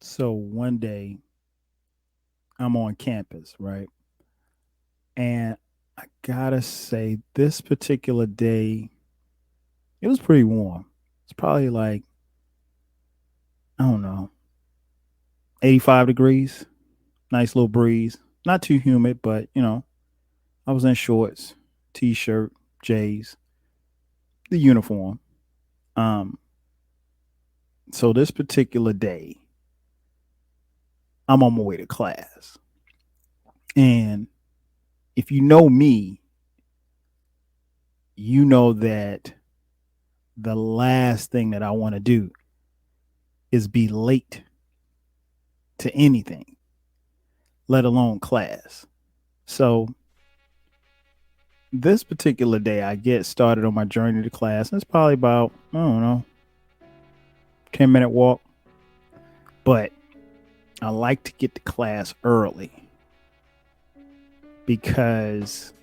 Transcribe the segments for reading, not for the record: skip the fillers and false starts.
So one day I'm on campus, right? And I gotta say, this particular day, it was pretty warm. It's probably like, I don't know, 85 degrees, nice little breeze. Not too humid, but I was in shorts, t shirt, J's, the uniform. Um, so this particular day, I'm on my way to class. And if you know me, you know that the last thing that I want to do is be late to anything, let alone class. So this particular day, I get started on my journey to class, and it's probably about, I don't know, 10-minute walk. But I like to get to class early because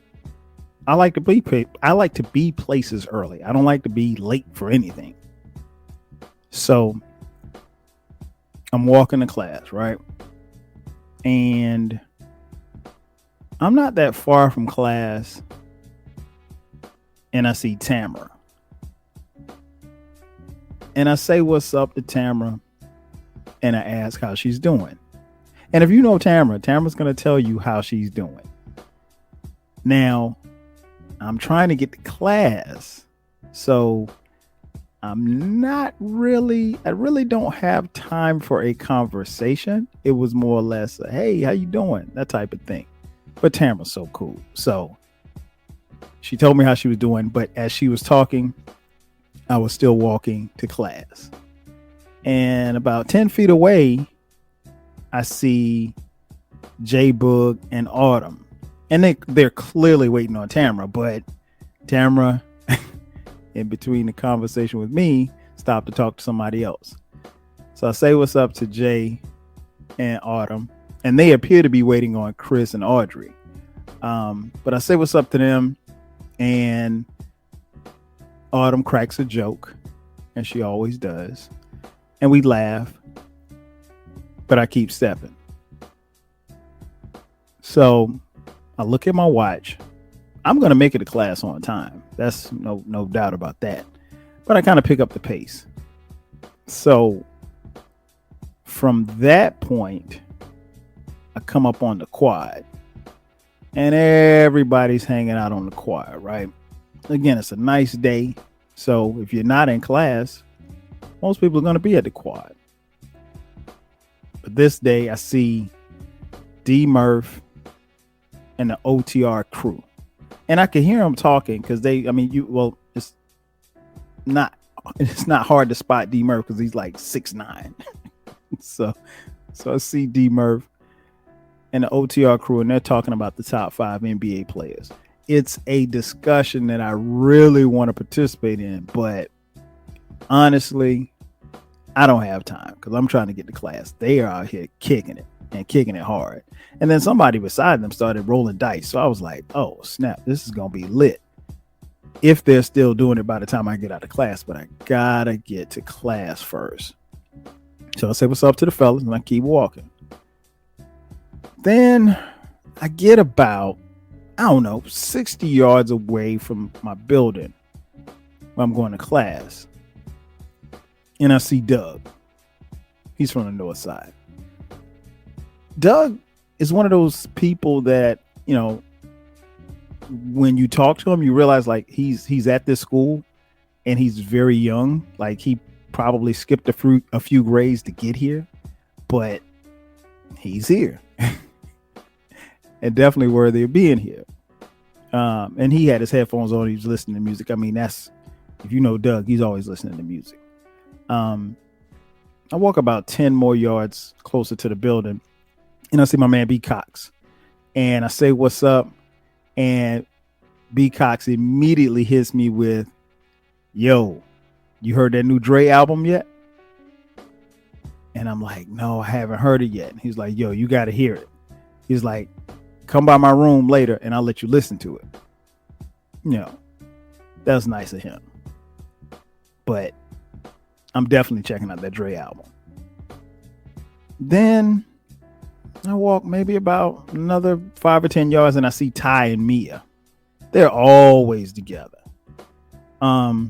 I like to be places early. I don't like to be late for anything. So I'm walking to class, right? And I'm not that far from class, and I see Tamara. And I say what's up to Tamara, and I ask how she's doing. And if you know Tamara, Tamara's going to tell you how she's doing. Now, I'm trying to get to class. So I really don't have time for a conversation. It was more or less, hey, how you doing? That type of thing. But Tamara's so cool. So she told me how she was doing. But as she was talking, I was still walking to class. And about 10 feet away, I see J Boog and Autumn. And they're clearly waiting on Tamara, but Tamara, in between the conversation with me, stopped to talk to somebody else. So I say what's up to Jay and Autumn, and they appear to be waiting on Chris and Audrey. But I say what's up to them, and Autumn cracks a joke, and she always does. And we laugh, but I keep stepping. So I look at my watch. I'm going to make it to class on time. That's no doubt about that. But I kind of pick up the pace. So from that point, I come up on the quad, and everybody's hanging out on the quad, right? Again, it's a nice day. So if you're not in class, most people are going to be at the quad. But this day, I see D Murph and the OTR crew. And I can hear them talking because not it's not hard to spot D Murph because he's like 6'9". so I see D Murph and the OTR crew, and they're talking about the top 5 NBA players. It's a discussion that I really want to participate in, but honestly, I don't have time because I'm trying to get to class. They are out here kicking it and kicking it hard. And then somebody beside them started rolling dice. So I was like, oh, snap, this is going to be lit. If they're still doing it by the time I get out of class, but I got to get to class first. So I say what's up to the fellas, and I keep walking. Then I get about, I don't know, 60 yards away from my building where I'm going to class. And I see Doug. He's from the north side. Doug is one of those people that, when you talk to him, you realize like he's at this school and he's very young. Like he probably skipped a few grades to get here, but he's here and definitely worthy of being here. And he had his headphones on. He was listening to music. I mean, that's, if you know Doug, he's always listening to music. I walk about 10 more yards closer to the building, and I see my man B Cox, and I say what's up, and B Cox immediately hits me with, yo, you heard that new Dre album yet? And I'm like, no, I haven't heard it yet. And he's like, yo, you got to hear it. He's like, come by my room later and I'll let you listen to it. That was nice of him. But I'm definitely checking out that Dre album. Then I walk maybe about another 5 or 10 yards and I see Ty and Mia. They're always together. I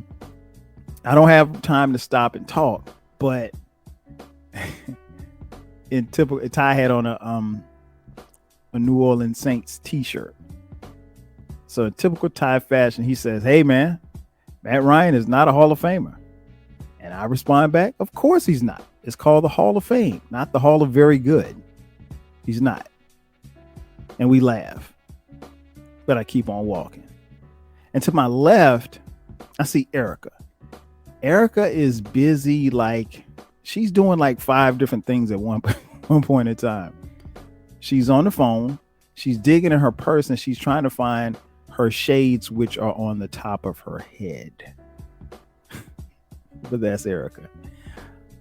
don't have time to stop and talk, but in typical, Ty had on a New Orleans Saints t-shirt. So in typical Ty fashion, he says, "Hey man, Matt Ryan is not a Hall of Famer." And I respond back, "Of course he's not. It's called the Hall of Fame, not the Hall of Very Good. He's not." And we laugh, but I keep on walking. And to my left, I see Erica. Erica is busy, like she's doing like 5 different things at one point in time. She's on the phone, she's digging in her purse, and she's trying to find her shades, which are on the top of her head. But that's Erica.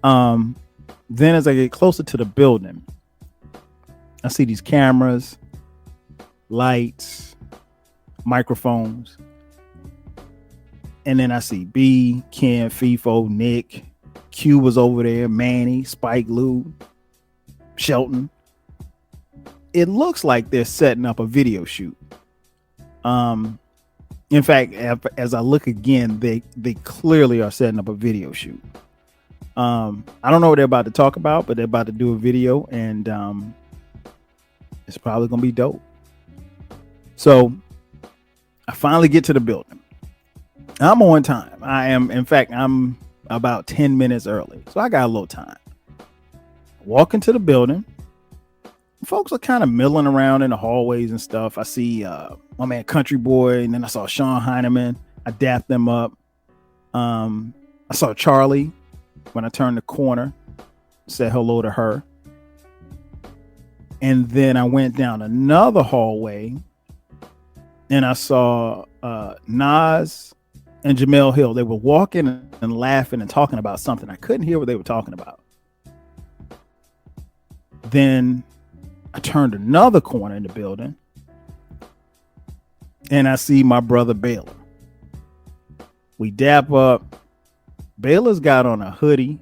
Then as I get closer to the building, I see these cameras, lights, microphones. And then I see B, Ken, FIFO, Nick, Q was over there, Manny, Spike Lou, Shelton. It looks like they're setting up a video shoot. In fact, as I look again, they clearly are setting up a video shoot. I don't know what they're about to talk about, but they're about to do a video, and it's probably gonna be dope. So I finally get to the building. I'm on time. I'm about 10 minutes early, so I got a little time. Walk into the building. Folks are kind of milling around in the hallways and stuff. I see my man Country Boy, and then I saw Sean Heineman. I dapped them up. I saw Charlie when I turned the corner, said hello to her. And then I went down another hallway and I saw Nas and Jamel Hill. They were walking and laughing and talking about something. I couldn't hear what they were talking about. Then I turned another corner in the building and I see my brother Baylor. We dap up. Baylor's got on a hoodie,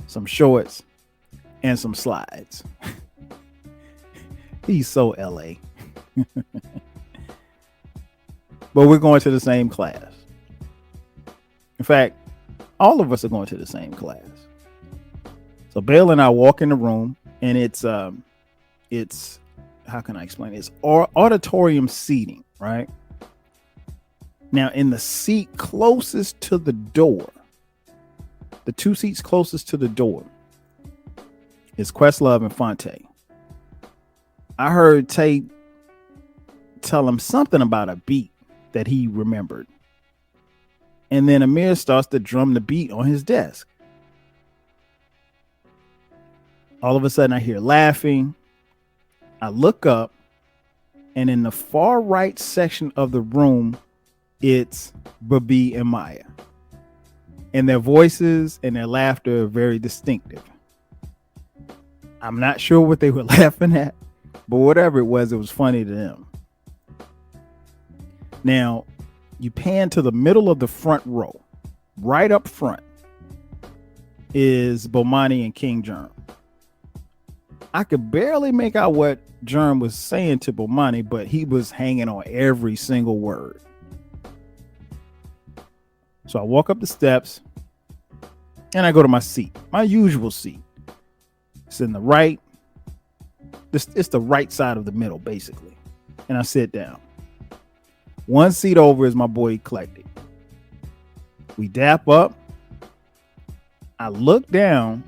some shorts, and some slides. He's so LA. But we're going to the same class. In fact, all of us are going to the same class. So Baylor and I walk in the room, and it's how can I explain it? It's auditorium seating, right? Now, in the seat closest to the door, the 2 seats closest to the door is Questlove and Fonte. I heard Tate tell him something about a beat that he remembered. And then Amir starts to drum the beat on his desk. All of a sudden, I hear laughing. I look up, and in the far right section of the room, it's Babi and Maya. And their voices and their laughter are very distinctive. I'm not sure what they were laughing at, but whatever it was funny to them. Now, you pan to the middle of the front row. Right up front is Bomani and King Germ. I could barely make out what Germ was saying to Bomani, but he was hanging on every single word. So I walk up the steps and I go to my seat, my usual seat. It's in the right. It's the right side of the middle, basically. And I sit down. One seat over is my boy Eclectic. We dap up. I look down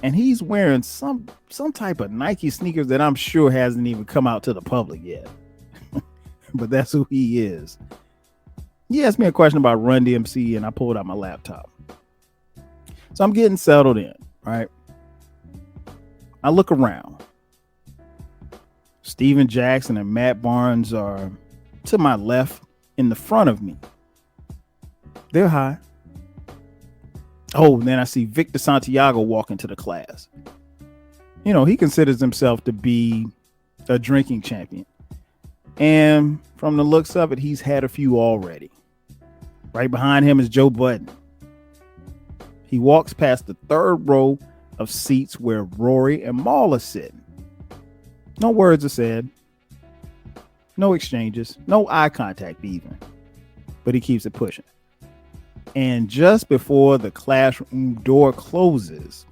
and he's wearing some type of Nike sneakers that I'm sure hasn't even come out to the public yet. But that's who he is. He asked me a question about Run DMC and I pulled out my laptop. So I'm getting settled in, right? I look around. Steven Jackson and Matt Barnes are to my left in the front of me. They're high. Oh, and then I see Victor Santiago walk into the class. You know, he considers himself to be a drinking champion. And from the looks of it, he's had a few already. Right behind him is Joe Budden. He walks past the third row of seats where Rory and Maul are sitting. No words are said, no exchanges, no eye contact even, but he keeps it pushing. And just before the classroom door closes,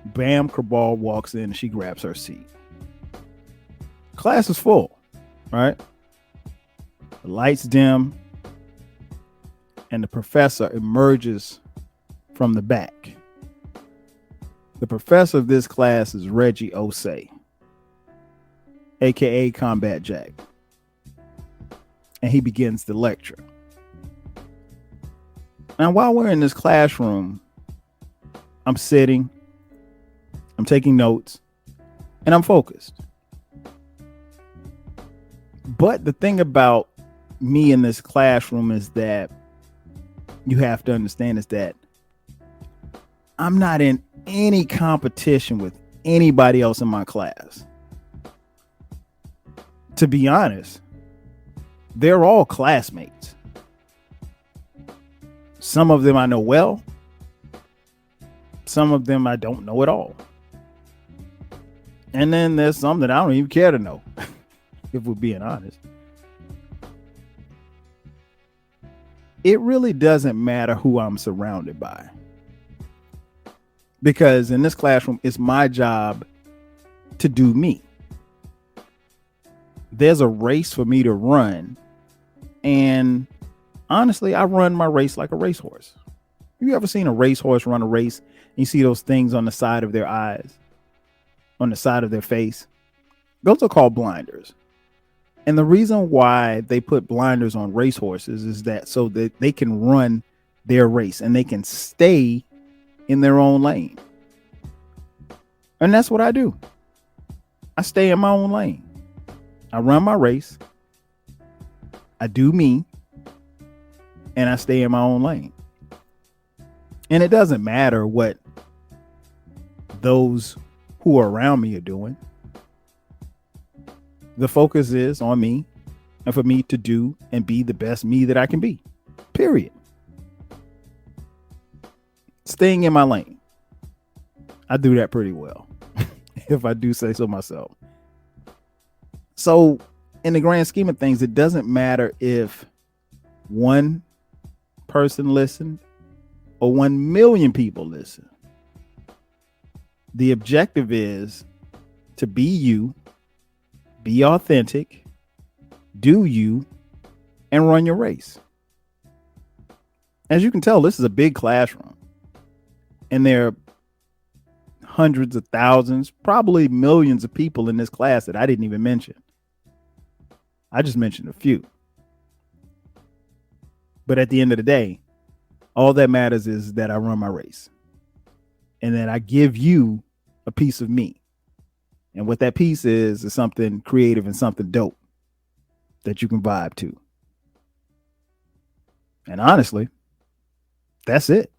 Bam Kerbal walks in and she grabs her seat. Class is full, right? The lights dim, and the professor emerges from the back. The professor of this class is Reggie Osei, aka Combat Jack. And he begins the lecture. Now, while we're in this classroom, I'm sitting, I'm taking notes, and I'm focused. But the thing about me in this classroom is that you have to understand is that I'm not in any competition with anybody else in my class. To be honest, they're all classmates. Some of them I know well. Some of them I don't know at all. And then there's some that I don't even care to know, if we're being honest. It really doesn't matter who I'm surrounded by. Because in this classroom, it's my job to do me. There's a race for me to run. And honestly, I run my race like a racehorse. You ever seen a racehorse run a race and you see those things on the side of their eyes, on the side of their face? Those are called blinders. And the reason why they put blinders on racehorses is that so that they can run their race and they can stay in their own lane. And that's what I do. I stay in my own lane. I run my race. I do me. And I stay in my own lane. And it doesn't matter what those who are around me are doing. The focus is on me and for me to do and be the best me that I can be. Period. Staying in my lane. I do that pretty well, if I do say so myself. So in the grand scheme of things, it doesn't matter if one person listened or 1 million people listen. The objective is to be you, be authentic, do you, and run your race. As you can tell, this is a big classroom. And there are hundreds of thousands, probably millions of people in this class that I didn't even mention. I just mentioned a few. But at the end of the day, all that matters is that I run my race. And that I give you a piece of me. And what that piece is something creative and something dope that you can vibe to. And honestly, that's it.